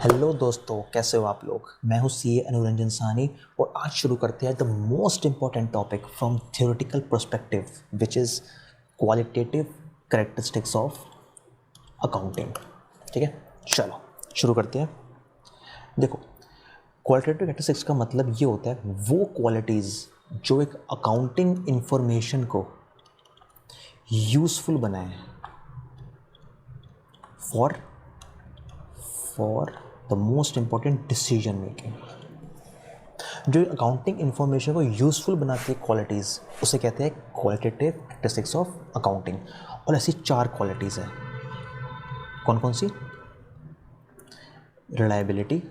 Hello दोस्तों, कैसे हो आप लोग। मैं हूं सीए अनुरंजन साहनी और आज शुरू करते हैं the most important topic from theoretical perspective which is qualitative characteristics of accounting. ठीक है, चलो शुरू करते हैं। देखो, क्वालिटेटिव कैरेक्टरिस्टिक्स का मतलब ये होता है वो क्वालिटीज़ जो एक अकाउंटिंग इंफॉर्मेशन को यूज़फुल बनाए for the most important decision making. जो अकाउंटिंग इंफॉर्मेशन को यूज़फुल बनाती है क्वालिटीज़, उसे कहते हैं क्वालिटेटिव कैरेक्टरिस्टिक्स ऑफ अकाउंटिंग। और ऐसी 4 क्वालिटीज़ हैं। कौन कौन सी? रिलायबिलिटी,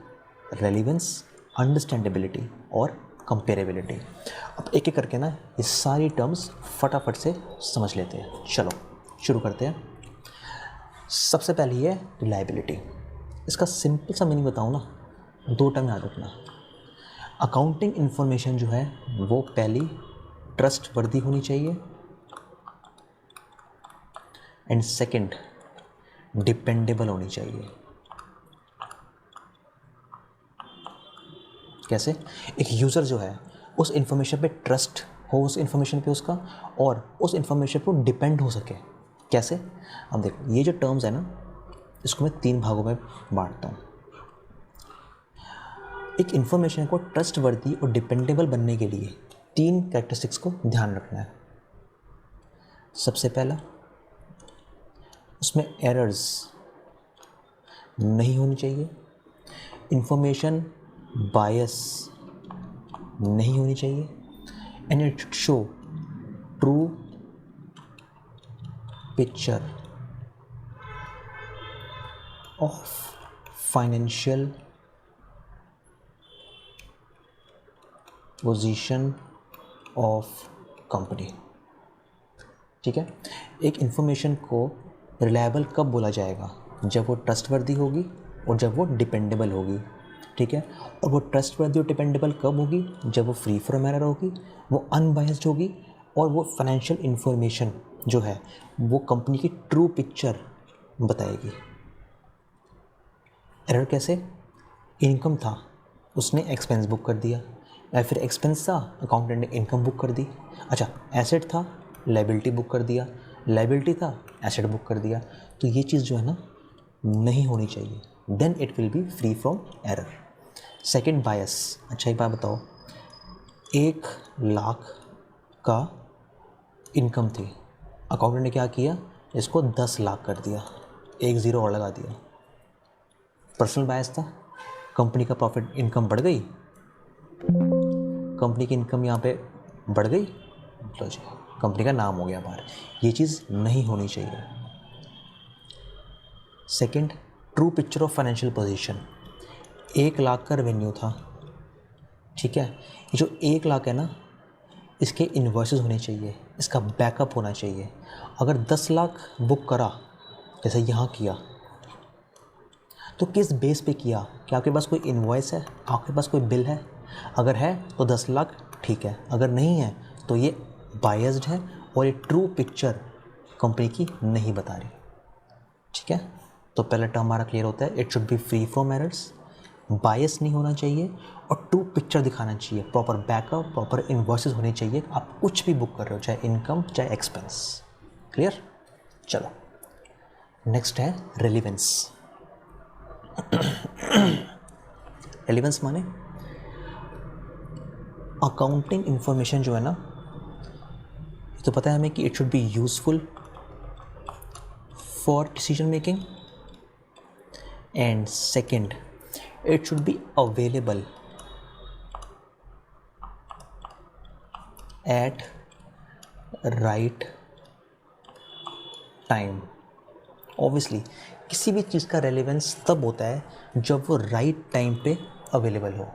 रेलिवेंस, अंडरस्टैंडेबिलिटी और कंपेरेबिलिटी। अब एक एक करके ना ये सारी टर्म्स फटाफट से समझ लेते हैं। चलो शुरू करते हैं। सबसे पहली है रिलायबिलिटी। इसका सिंपल सा मीनिंग बताऊँ ना, 2 टर्म याद रखना। अकाउंटिंग इन्फॉर्मेशन जो है वो पहली ट्रस्ट वर्दी होनी चाहिए एंड सेकंड डिपेंडेबल होनी चाहिए। कैसे? एक यूज़र जो है उस इन्फॉर्मेशन पे ट्रस्ट हो, उस इन्फॉर्मेशन पे उसका, और उस इन्फॉर्मेशन पर डिपेंड हो सके। कैसे? अब देखो, ये जो टर्म्स है ना, इसको मैं 3 भागों में बांटता हूँ। एक इन्फॉर्मेशन को ट्रस्ट वर्दी और डिपेंडेबल बनने के लिए 3 कैरेक्टरिस्टिक्स को ध्यान रखना है। सबसे पहला, उसमें एरर्स नहीं होनी चाहिए, इन्फॉर्मेशन बायस नहीं होनी चाहिए and it should show true picture of financial position of company. ठीक है, एक इन्फॉर्मेशन को रिलायबल कब बोला जाएगा? जब वो ट्रस्टवर्दी होगी और जब वो डिपेंडेबल होगी। ठीक है, और वो ट्रस्टवर्दी और डिपेंडेबल कब होगी? जब वो फ्री फ्रॉम एरर होगी, वो अनबायस्ड होगी और वो फाइनेंशियल इन्फॉर्मेशन जो है वो कंपनी की ट्रू पिक्चर बताएगी। एरर कैसे? इनकम था, उसने एक्सपेंस बुक कर दिया, या फिर एक्सपेंस था, अकाउंटेंट ने इनकम बुक कर दी। अच्छा, एसेट था, लायबिलिटी बुक कर दिया, लायबिलिटी था, एसेट बुक कर दिया। तो ये चीज़ जो है ना नहीं होनी चाहिए, then it will be free from error. Second, bias. अच्छा, एक बात बताओ, 1 लाख का इनकम थी, अकाउंटेंट ने क्या किया, इसको 10 लाख कर दिया, 1 ज़ीरो और लगा दिया। पर्सनल बायस था, कंपनी का प्रॉफिट, इनकम बढ़ गई, कंपनी की इनकम यहाँ पे बढ़ गई, लो जी, कंपनी का नाम हो गया बाहर। ये चीज़ नहीं होनी चाहिए। Second, true picture of financial position. 1 lakh का रेवेन्यू था, ठीक है, ये जो 1 लाख है ना, इसके इन्वॉइसेस होने चाहिए, इसका बैकअप होना चाहिए। अगर 10 लाख बुक करा, जैसे यहाँ किया, तो किस बेस पे किया? क्या आपके पास कोई इन्वॉइस है, आपके पास कोई बिल है? अगर है तो 10 लाख ठीक है, अगर नहीं है तो ये बायस्ड है और ये ट्रू पिक्चर कंपनी की नहीं बता रही। ठीक है, तो पहला टर्म हमारा क्लियर होता है, it should be free from errors, bias नहीं होना चाहिए और ट्रू पिक्चर दिखाना चाहिए, प्रॉपर बैकअप, प्रॉपर इन्वॉइसेस होने चाहिए। आप कुछ भी बुक कर रहे हो, चाहे इनकम चाहे एक्सपेंस। क्लियर? चलो नेक्स्ट है रेलिवेंस। रेलिवेंस माने अकाउंटिंग इंफॉर्मेशन जो है ना, तो पता है हमें कि it should be useful for decision making and second it should be available at right time. Obviously किसी भी चीज़ का रेलेवेंस तब होता है जब वो राइट टाइम पे अवेलेबल हो।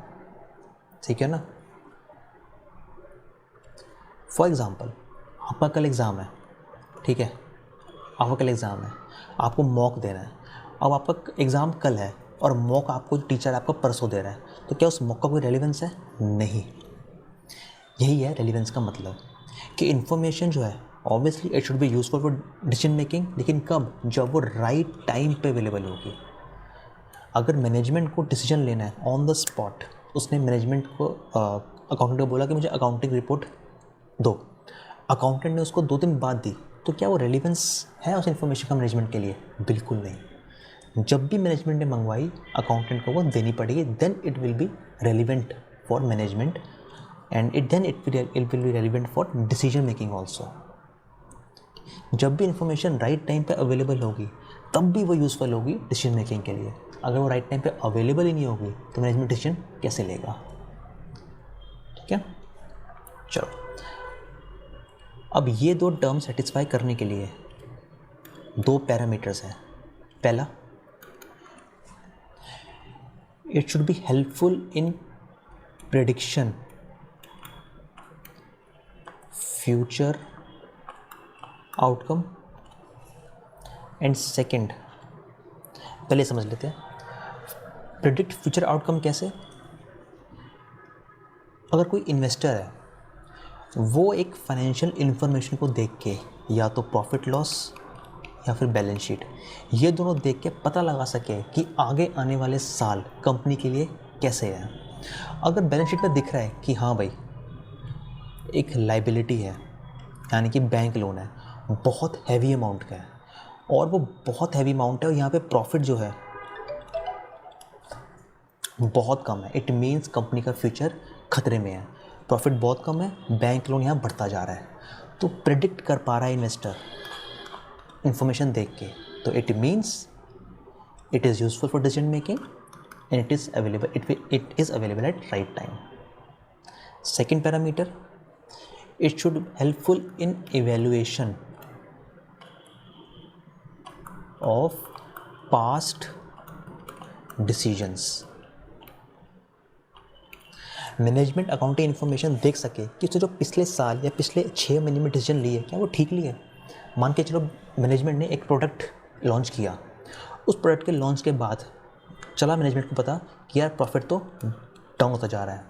ठीक है ना? फॉर एग्ज़ाम्पल, आपका कल एग्ज़ाम है, ठीक है, आपका कल एग्ज़ाम है, आपको मॉक देना है। अब आपका एग्ज़ाम कल है और मॉक आपको टीचर आपको परसों दे रहा है, तो क्या उस मॉक का कोई रेलेवेंस है? नहीं। यही है रेलेवेंस का मतलब, कि इन्फॉर्मेशन जो है obviously it should be useful for decision making, लेकिन कब? जब वो राइट टाइम पे अवेलेबल होगी। अगर मैनेजमेंट को डिसीजन लेना है ऑन द स्पॉट, उसने मैनेजमेंट को अकाउंटेंट को बोला कि मुझे अकाउंटिंग रिपोर्ट दो, अकाउंटेंट ने उसको 2 दिन बाद दी, तो क्या वो रेलिवेंस है उस इन्फॉर्मेशन का मैनेजमेंट के लिए? बिल्कुल नहीं। जब भी मैनेजमेंट ने मंगवाई अकाउंटेंट को वो देनी पड़ेगी, then it will be relevant for management and it will be relevant for decision making also. जब भी इंफॉर्मेशन राइट टाइम पे अवेलेबल होगी तब भी वो यूज़फुल होगी डिसीजन मेकिंग के लिए। अगर वो राइट टाइम पे अवेलेबल ही नहीं होगी तो मैनेजमेंट डिसीजन कैसे लेगा? ठीक है, चलो अब ये 2 टर्म सेटिस्फाई करने के लिए 2 पैरामीटर्स हैं। पहला, it should be helpful in prediction future outcome, and second, पहले समझ लेते हैं प्रेडिक्ट फ्यूचर आउटकम कैसे। अगर कोई इन्वेस्टर है वो एक फाइनेंशियल इन्फॉर्मेशन को देख के या तो प्रॉफिट लॉस या फिर बैलेंस शीट, ये दोनों देख के पता लगा सके कि आगे आने वाले साल कंपनी के लिए कैसे है। अगर बैलेंस शीट में दिख रहा है कि हाँ भाई एक लाइबिलिटी है, यानी कि बैंक लोन है, बहुत हैवी अमाउंट का है और वो बहुत हैवी अमाउंट है और यहाँ पे प्रॉफिट जो है बहुत कम है, इट मीन्स कंपनी का फ्यूचर खतरे में है। प्रॉफिट बहुत कम है, बैंक लोन यहाँ बढ़ता जा रहा है, तो प्रेडिक्ट कर पा रहा है इन्वेस्टर इंफॉर्मेशन देख के, तो it means it is useful for decision making and it is available at right time. Second parameter, it should helpful in evaluation of past decisions. Management accounting information देख सके कि उसने जो पिछले साल या पिछले 6 महीने में डिसीजन लिए क्या वो ठीक लिए। मान के चलो मैनेजमेंट ने एक प्रोडक्ट लॉन्च किया, उस प्रोडक्ट के लॉन्च के बाद चला मैनेजमेंट को पता कि यार प्रॉफिट तो डाउन होता जा रहा है,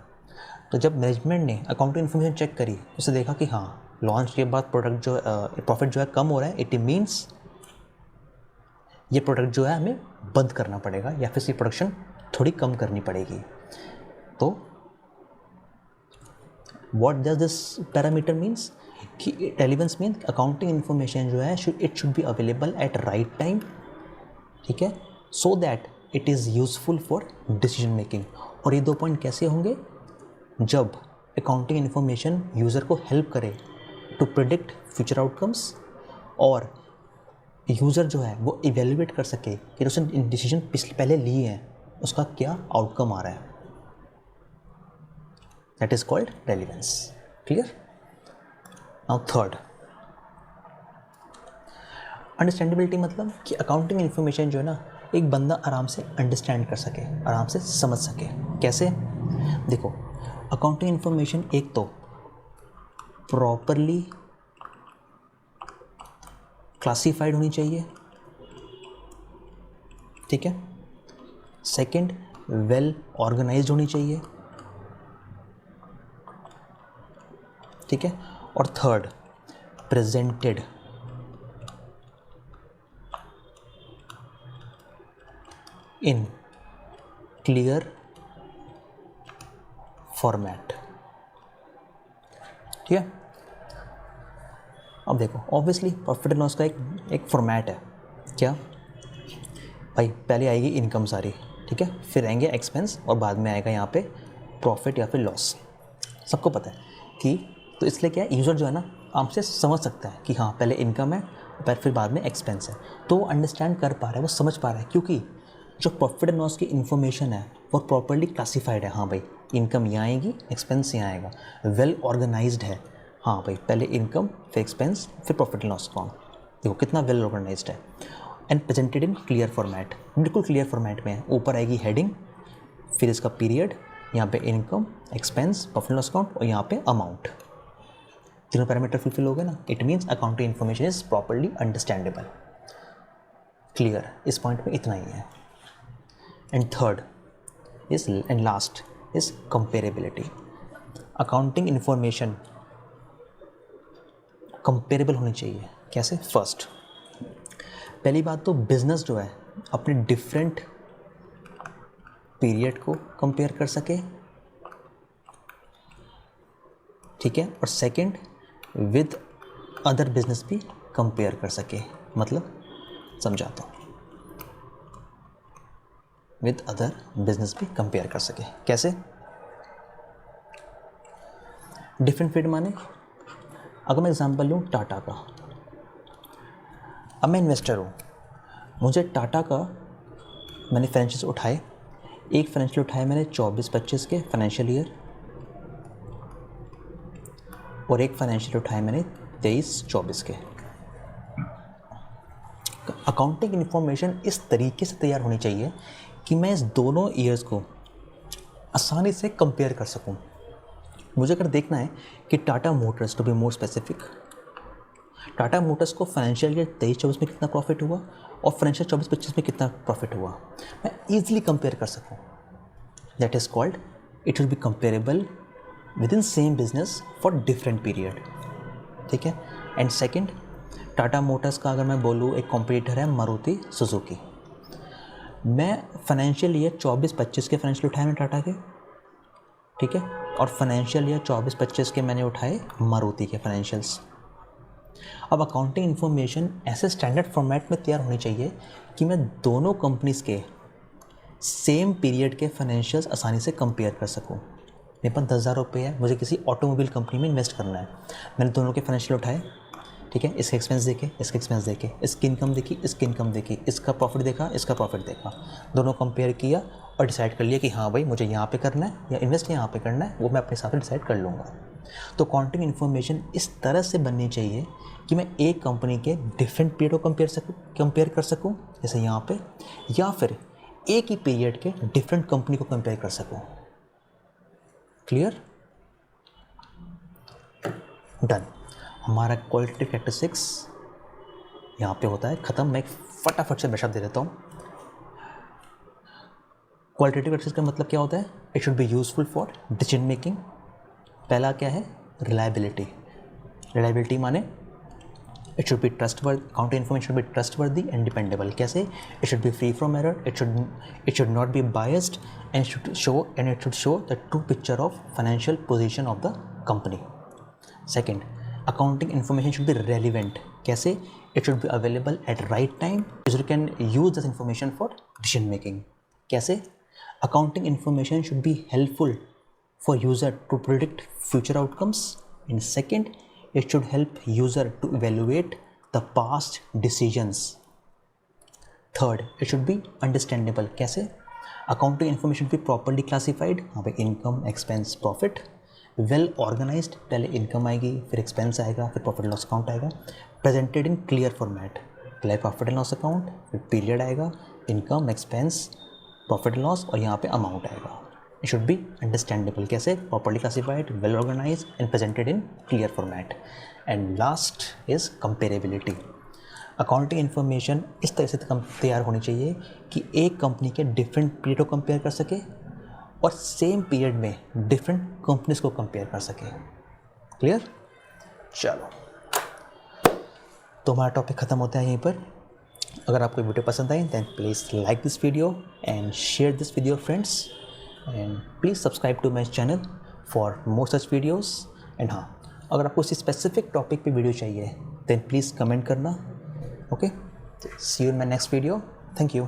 तो जब मैनेजमेंट ने अकाउंटिंग इन्फॉर्मेशन चेक करी, उसे देखा कि हाँ लॉन्च के बाद प्रोडक्ट जो प्रॉफिट जो है कम हो रहा है, इट मीन्स ये प्रोडक्ट जो है हमें बंद करना पड़ेगा या फिर इसकी प्रोडक्शन थोड़ी कम करनी पड़ेगी। तो what does this parameter means कि रेलेवेंस मीन्स अकाउंटिंग इन्फॉर्मेशन जो है it should be available at right time, ठीक है, so that it is useful for decision making. और ये 2 पॉइंट कैसे होंगे? जब अकाउंटिंग इन्फॉर्मेशन यूज़र को हेल्प करे टू प्रिडिक्ट फ्यूचर आउटकम्स और यूज़र जो है वो इवेल्युएट कर सके कि उसने डिसीजन पहले लिए हैं उसका क्या आउटकम आ रहा है। That is called relevance. Clear? Now third, understandability, मतलब कि अकाउंटिंग इन्फॉर्मेशन जो है ना एक बंदा आराम से अंडरस्टैंड कर सके, आराम से समझ सके। कैसे? देखो, अकाउंटिंग इन्फॉर्मेशन एक तो प्रॉपरली क्लासिफाइड होनी चाहिए, ठीक है, सेकंड वेल ऑर्गेनाइज्ड होनी चाहिए, ठीक है, और third presented in clear format. ठीक है, अब देखो ऑब्वियसली प्रॉफिट एंड लॉस का एक फॉर्मेट है। क्या भाई? पहले आएगी इनकम सारी, ठीक है, फिर आएंगे एक्सपेंस और बाद में आएगा यहाँ पे प्रॉफिट या फिर लॉस। सबको पता है कि तो इसलिए क्या है, यूज़र जो है ना आराम से समझ सकता है कि हाँ पहले इनकम है फिर बाद में एक्सपेंस है, तो वो अंडरस्टैंड कर पा रहा है, वो समझ पा रहा है, क्योंकि जो प्रॉफिट एंड लॉस की इन्फॉर्मेशन है वो प्रॉपरली क्लासिफाइड है। हाँ भाई इनकम यहाँ आएगी, एक्सपेंस यहाँ आएगा, वेल ऑर्गेनाइज्ड है। हाँ भाई पहले इनकम फिर एक्सपेंस फिर प्रॉफिट एंड लॉस अकाउंट, देखो कितना वेल ऑर्गेनाइज्ड है। And presented in clear format, बिल्कुल क्लियर फॉर्मेट में है। ऊपर आएगी हेडिंग, फिर इसका पीरियड, यहाँ पे income, expense, profit and loss account और यहाँ पे अमाउंट। तीनों पैरामीटर फुलफिल हो गए ना, it means accounting information is properly understandable. Clear? इस पॉइंट में इतना ही है। And third is and last is comparability. Accounting information comparable होनी चाहिए। कैसे? फर्स्ट, पहली बात तो बिजनेस जो है अपने डिफरेंट पीरियड को कंपेयर कर सके, ठीक है, और सेकंड विद अदर बिजनेस भी कंपेयर कर सके। मतलब समझाता हूँ, विद अदर बिजनेस भी कंपेयर कर सके। कैसे? डिफरेंट फील्ड माने, अगर मैं एग्जांपल लूँ टाटा का, अब मैं इन्वेस्टर हूँ, मुझे टाटा का मैंने फाइनेंशियल्स उठाए, एक फाइनेंशियल उठाए मैंने 24-25 के फाइनेंशियल ईयर, और एक फाइनेंशियल उठाए मैंने 23-24 के। अकाउंटिंग इन्फॉर्मेशन इस तरीके से तैयार होनी चाहिए कि मैं इस दोनों ईयर्स को आसानी से कंपेयर कर सकूं। मुझे अगर देखना है कि Tata motors, to be more specific, Tata motors को फाइनेंशियल ईयर 23-24 में कितना प्रॉफिट हुआ और फाइनेंशियल 24-25 में कितना प्रॉफिट हुआ, मैं ईजिली कंपेयर कर सकूं। That is called, it will be comparable with in same business for different period, ठीक है। एंड सेकेंड, टाटा मोटर्स का अगर मैं बोलूँ, एक कॉम्पिटिटर है मारुति सुजुकी, मैं फाइनेंशियल ईयर 24-25 के फाइनेंशियल उठाए मैंने टाटा के, ठीक है, और फाइनेंशियल ईयर 24-25 के मैंने उठाए मारुति के फाइनेंशियल्स। अब अकाउंटिंग इन्फॉर्मेशन ऐसे स्टैंडर्ड फॉर्मेट में तैयार होनी चाहिए कि मैं दोनों कंपनीज़ के सेम पीरियड के फाइनेंशियल्स आसानी से कंपेयर कर सकूं। मेरे पास 10,000 रुपये है, मुझे किसी ऑटोमोबाइल कंपनी में इन्वेस्ट करना है, मैंने दोनों के फाइनेंशियल उठाए, ठीक है, इसके एक्सपेंस देखे, इसके एक्सपेंस देखे, इसकी इनकम देखी, इसकी इनकम देखी, इसका प्रॉफिट देखा, इसका प्रॉफिट देखा, दोनों कंपेयर किया और डिसाइड कर लिया कि हाँ भाई मुझे यहाँ पे करना है या इन्वेस्ट यहाँ पे करना है, वो मैं अपने हिसाब से डिसाइड कर लूँगा। तो अकाउंटिंग इन्फॉर्मेशन इस तरह से बननी चाहिए कि मैं एक कंपनी के डिफरेंट पीरियड को कंपेयर कर सकूँ, जैसे यहाँ पे, या फिर एक ही पीरियड के डिफरेंट कंपनी को कंपेयर कर सकूँ। क्लियर? डन। हमारा क्वालिटेटिव कैरेक्टरिस्टिक्स यहाँ पे होता है ख़त्म। मैं फटाफट से ब्रशअप दे देता हूँ। क्वालिटेटिव कैरेक्टरिस्टिक्स का मतलब क्या होता है? It should be useful for decision making. पहला क्या है? रिलायबिलिटी। रिलायबिलिटी माने it should be trustworthy, accounting information should be trustworthy and dependable. कैसे? It should be free from error, it should not be biased and it should show the true picture of financial position of the company. Second, accounting information should be relevant. कैसे? It should be available at right time, so you can use this information for decision making. कैसे? Accounting information should be helpful for user to predict future outcomes. And second, it should help user to evaluate the past decisions. Third, it should be understandable. कैसे? Accounting information should be properly classified. हाँ भाई, income, expense, profit. Well organised, पहले income आएगी, फिर expense आएगा, फिर profit loss account आएगा, presented in clear format, पहले प्रॉफिट एंड लॉस अकाउंट, फिर पीरियड आएगा, इनकम, एक्सपेंस, प्रॉफिट लॉस, और यहाँ पे अमाउंट आएगा। It should be understandable. कैसे? Properly classified, well organise and presented in clear format. And last is comparability. Accounting information इस तरह से तैयार होनी चाहिए कि एक कंपनी के डिफरेंट पीरियड को कंपेयर कर सके और सेम पीरियड में डिफरेंट कंपनीज को कंपेयर कर सके। क्लियर? चलो, तो हमारा टॉपिक ख़त्म होता है यहीं पर। अगर आपको वीडियो पसंद आई then please like this video and share this video friends, and please subscribe to my channel for more such videos. And हाँ, अगर आपको किसी स्पेसिफिक टॉपिक पे वीडियो चाहिए देन प्लीज़ कमेंट करना। Okay, see you in my next video. Thank you.